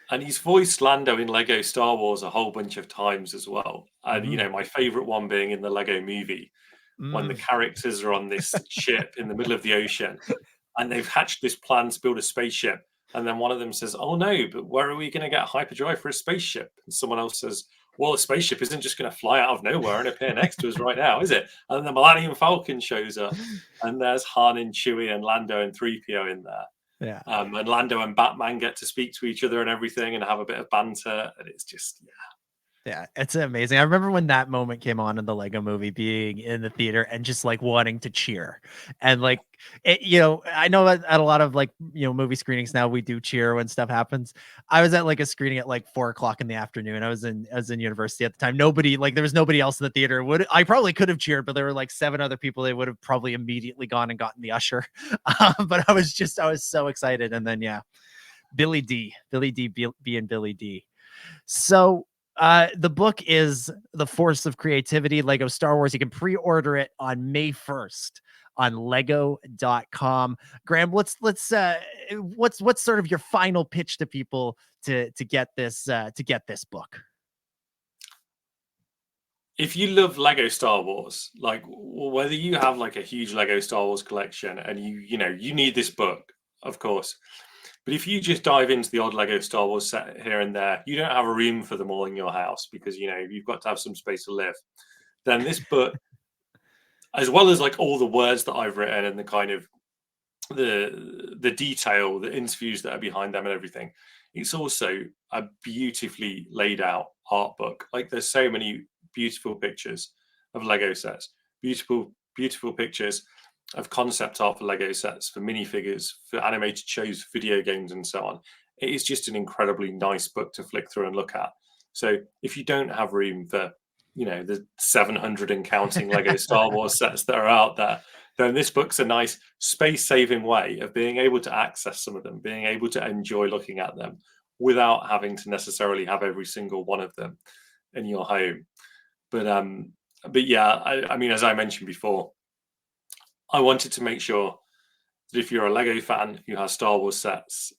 And he's voiced Lando in Lego Star Wars a whole bunch of times as well. And my favorite one being in the Lego movie, when the characters are on this ship in the middle of the ocean, and they've hatched this plan to build a spaceship. And then one of them says, "Oh no, but where are we going to get hyperdrive for a spaceship?" And someone else says, "Well, a spaceship isn't just going to fly out of nowhere and appear next to us right now, is it?" And then the Millennium Falcon shows up, and there's Han and Chewie and Lando and 3PO in there. Yeah. And Lando and Batman get to speak to each other and everything and have a bit of banter. And it's just, Yeah, it's amazing. I remember when that moment came on in the Lego movie, being in the theater and just like wanting to cheer. And like, I know at a lot of movie screenings now, we do cheer when stuff happens. I was at like a screening at like 4:00 in the afternoon. I was in university at the time. There was nobody else in the theater. I probably could have cheered, but there were like 7 other people. They would have probably immediately gone and gotten the usher. But I was so excited. And then, yeah, Billy D being Billy D. So, the book is The Force of Creativity, Lego Star Wars. You can pre-order it on May 1st on lego.com. Graham, what's sort of your final pitch to people to get this book? If you love Lego Star Wars, like, whether you have like a huge Lego Star Wars collection and you need this book, of course. But if you just dive into the odd Lego Star Wars set here and there, you don't have a room for them all in your house, because you've got to have some space to live. Then this book, as well as like all the words that I've written and the kind of the detail, the interviews that are behind them and everything, it's also a beautifully laid out art book. Like, there's so many beautiful pictures of Lego sets, beautiful pictures of concept art for Lego sets, for minifigures, for animated shows, video games, and so on. It is just an incredibly nice book to flick through and look at. So if you don't have room for, the 700 and counting Lego Star Wars sets that are out there, then this book's a nice space-saving way of being able to access some of them, being able to enjoy looking at them without having to necessarily have every single one of them in your home. But yeah, I mean, as I mentioned before, I wanted to make sure that if you're a Lego fan who has Star Wars sets,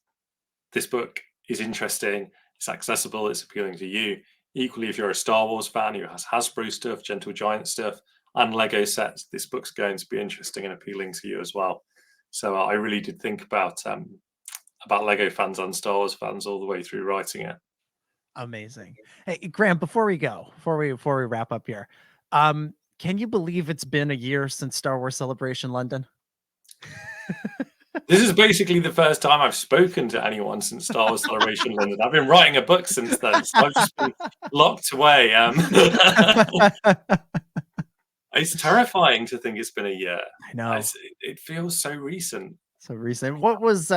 this book is interesting, it's accessible, it's appealing to you. Equally, if you're a Star Wars fan who has Hasbro stuff, Gentle Giant stuff, and Lego sets, this book's going to be interesting and appealing to you as well. So I really did think about Lego fans and Star Wars fans all the way through writing it. Amazing. Hey, Graham, before we wrap up here, can you believe it's been a year since Star Wars Celebration London? This is basically the first time I've spoken to anyone since Star Wars Celebration London. I've been writing a book since then, so I've just been locked away. It's terrifying to think it's been a year. I know. It feels so recent. So recent. What was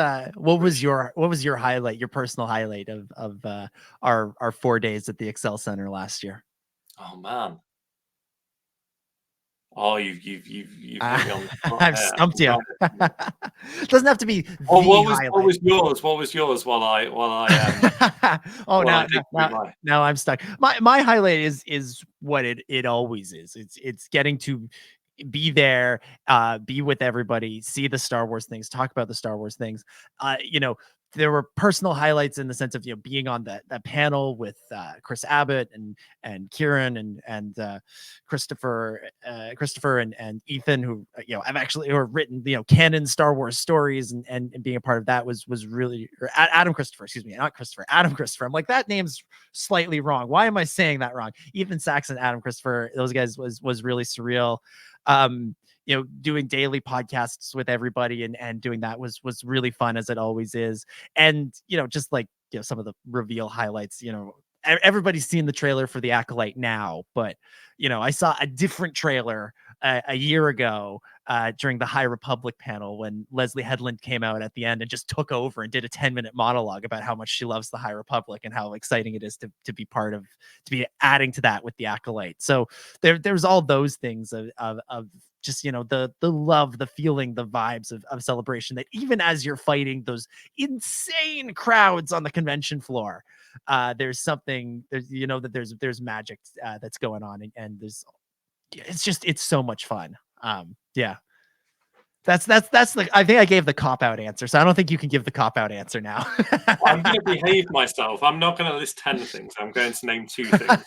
your highlight, your personal highlight of our 4 days at the Excel Center last year? Oh man. Oh, you've hit me on the spot. I've stumped you. It doesn't have to be the highlight. What was yours? What was yours while I oh, now I'm stuck. My highlight is what it always is. It's getting to be there, be with everybody, see the Star Wars things, talk about the Star Wars things. There were personal highlights in the sense of being on that panel with Chris Abbott and Kieran and Christopher and Ethan, who I've actually written canon Star Wars stories, and being a part of that was really Adam Christopher, excuse me, not Christopher, Adam Christopher. I'm like, that name's slightly wrong. Why am I saying that wrong? Ethan Sachs and Adam Christopher, those guys was really surreal. Doing daily podcasts with everybody and doing that was really fun, as it always is. And, just like, some of the reveal highlights, everybody's seen the trailer for The Acolyte now, but, I saw a different trailer a year ago during the High Republic panel when Leslie Headland came out at the end and just took over and did a 10-minute monologue about how much she loves the High Republic and how exciting it is to be be adding to that with The Acolyte. So there's all those things of just, the love, the feeling, the vibes of Celebration, that even as you're fighting those insane crowds on the convention floor, there's something, that there's magic that's going on, and it's so much fun. Yeah. That's the, I think I gave the cop-out answer, so I don't think you can give the cop-out answer now. I'm going to behave myself. I'm not going to list 10 things. I'm going to name 2 things.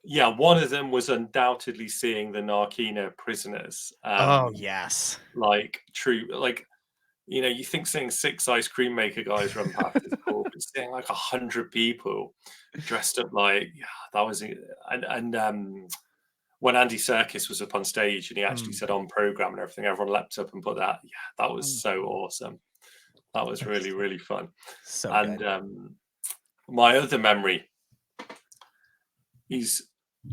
Yeah, one of them was undoubtedly seeing the Narkina prisoners. Oh, yes. You think seeing 6 ice cream maker guys run past is cool, but seeing 100 people dressed up that was, and when Andy Serkis was up on stage and he actually said on program and everything, everyone leapt up and put that. Yeah, that was so awesome. That was really, really fun. My other memory is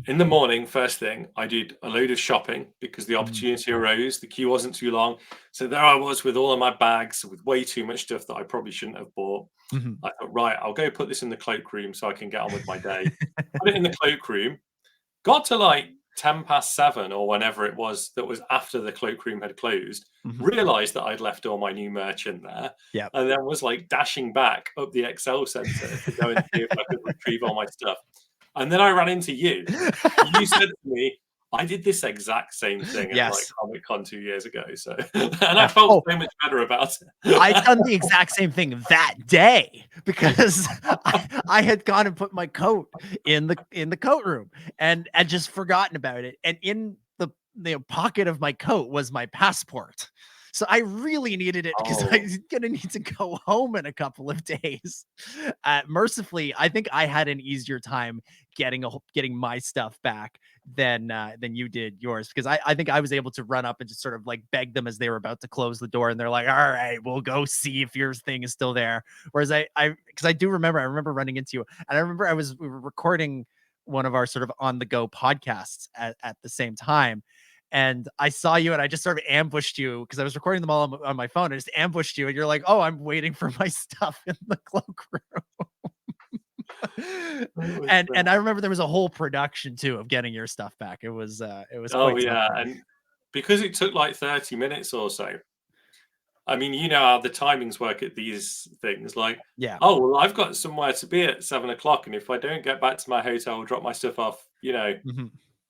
in the morning, first thing, I did a load of shopping because the opportunity arose. The queue wasn't too long. So there I was with all of my bags with way too much stuff that I probably shouldn't have bought. I thought, right, I'll go put this in the cloakroom so I can get on with my day. Put it in the cloakroom. Got to 7:10 or whenever it was that was after the cloakroom had closed, realized that I'd left all my new merch in there. Yeah. And then was dashing back up the Excel Center to go and see if I could retrieve all my stuff. And then I ran into you. You said to me, I did this exact same thing at Comic Con 2 years ago. So, and I felt so much better about it. I'd done the exact same thing that day because I had gone and put my coat in the coat room and just forgotten about it. And in the pocket of my coat was my passport. So I really needed it because I was going to need to go home in a couple of days. Mercifully, I think I had an easier time getting my stuff back than you did yours, because I think I was able to run up and just sort of beg them as they were about to close the door, and they're like, all right, we'll go see if your thing is still there. Whereas because I remember running into you, and I remember we were recording one of our sort of on the go podcasts at the same time. And I saw you and I just sort of ambushed you because I was recording them all on my phone. I just ambushed you and you're like, oh, I'm waiting for my stuff in the cloakroom. And I remember there was a whole production too of getting your stuff back. It was quite tough. And because it took 30 minutes or so. I mean, how the timings work at these things. Oh, well, I've got somewhere to be at 7:00, and if I don't get back to my hotel or drop my stuff off,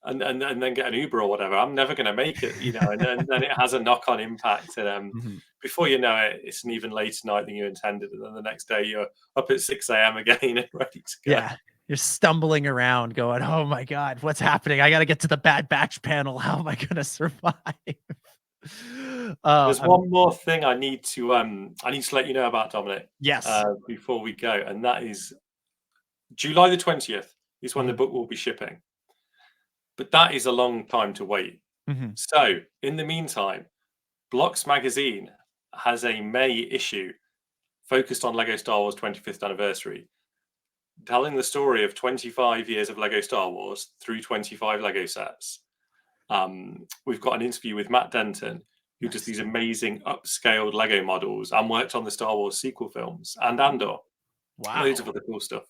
and then get an Uber or whatever, I'm never going to make it, and then it has a knock-on impact. And before you know it, it's an even later night than you intended. And then the next day you're up at 6 a.m. again and ready to go. Yeah. You're stumbling around going, oh my God, what's happening? I got to get to the Bad Batch panel. How am I going to survive? There's one more thing I need to let you know about, Dominic. Yes. Before we go, and that is July the 20th is when the book will be shipping. But that is a long time to wait. So, in the meantime, Blocks Magazine has a May issue focused on Lego Star Wars 25th anniversary, telling the story of 25 years of Lego Star Wars through 25 Lego sets. We've got an interview with Matt Denton, who does these amazing upscaled Lego models and worked on the Star Wars sequel films and Andor. Wow. Loads of other cool stuff.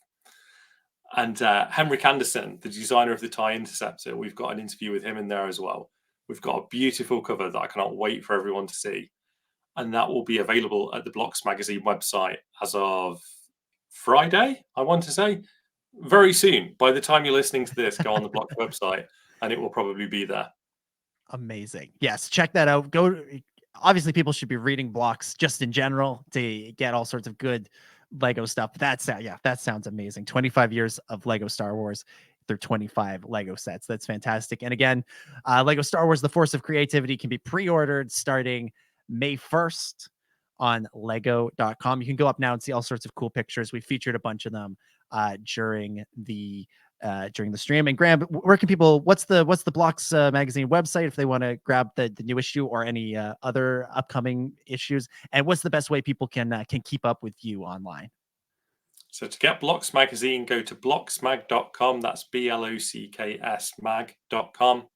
And Henrik Anderson, the designer of the TIE Interceptor, we've got an interview with him in there as well. We've got a beautiful cover that I cannot wait for everyone to see. And that will be available at the Blocks Magazine website as of Friday, I want to say. Very soon. By the time you're listening to this, go on the Blocks website and it will probably be there. Amazing. Yes, check that out. Obviously, people should be reading Blocks just in general to get all sorts of good Lego stuff. That sounds amazing. 25 years of Lego Star Wars through 25 Lego sets. That's fantastic. And again, Lego Star Wars: The Force of Creativity can be pre-ordered starting May 1st on lego.com. You can go up now and see all sorts of cool pictures. We featured a bunch of them during the stream. And Graham, where can people, what's the Blocks magazine website if they want to grab the new issue or any other upcoming issues? And what's the best way people can keep up with you online? So to get Blocks magazine, go to blocksmag.com. That's BLOCKS mag.com.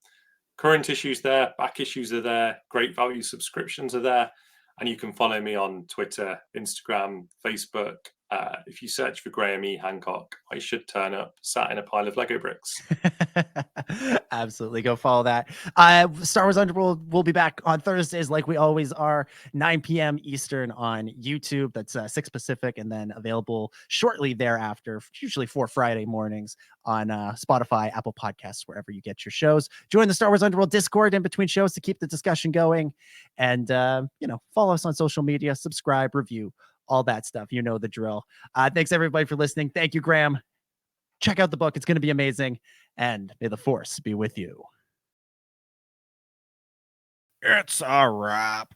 Current issues there, back issues are there, great value subscriptions are there. And you can follow me on Twitter, Instagram, Facebook. If you search for Graham E. Hancock, I should turn up sat in a pile of Lego bricks. Absolutely. Go follow that. Star Wars Underworld will be back on Thursdays like we always are, 9 p.m. Eastern on YouTube. That's 6 Pacific, and then available shortly thereafter, usually for Friday mornings on Spotify, Apple Podcasts, wherever you get your shows. Join the Star Wars Underworld Discord in between shows to keep the discussion going. And, follow us on social media, subscribe, review, all that stuff. You know the drill. Thanks everybody for listening. Thank you, Graham. Check out the book. It's going to be amazing. And may the Force be with you. It's a wrap.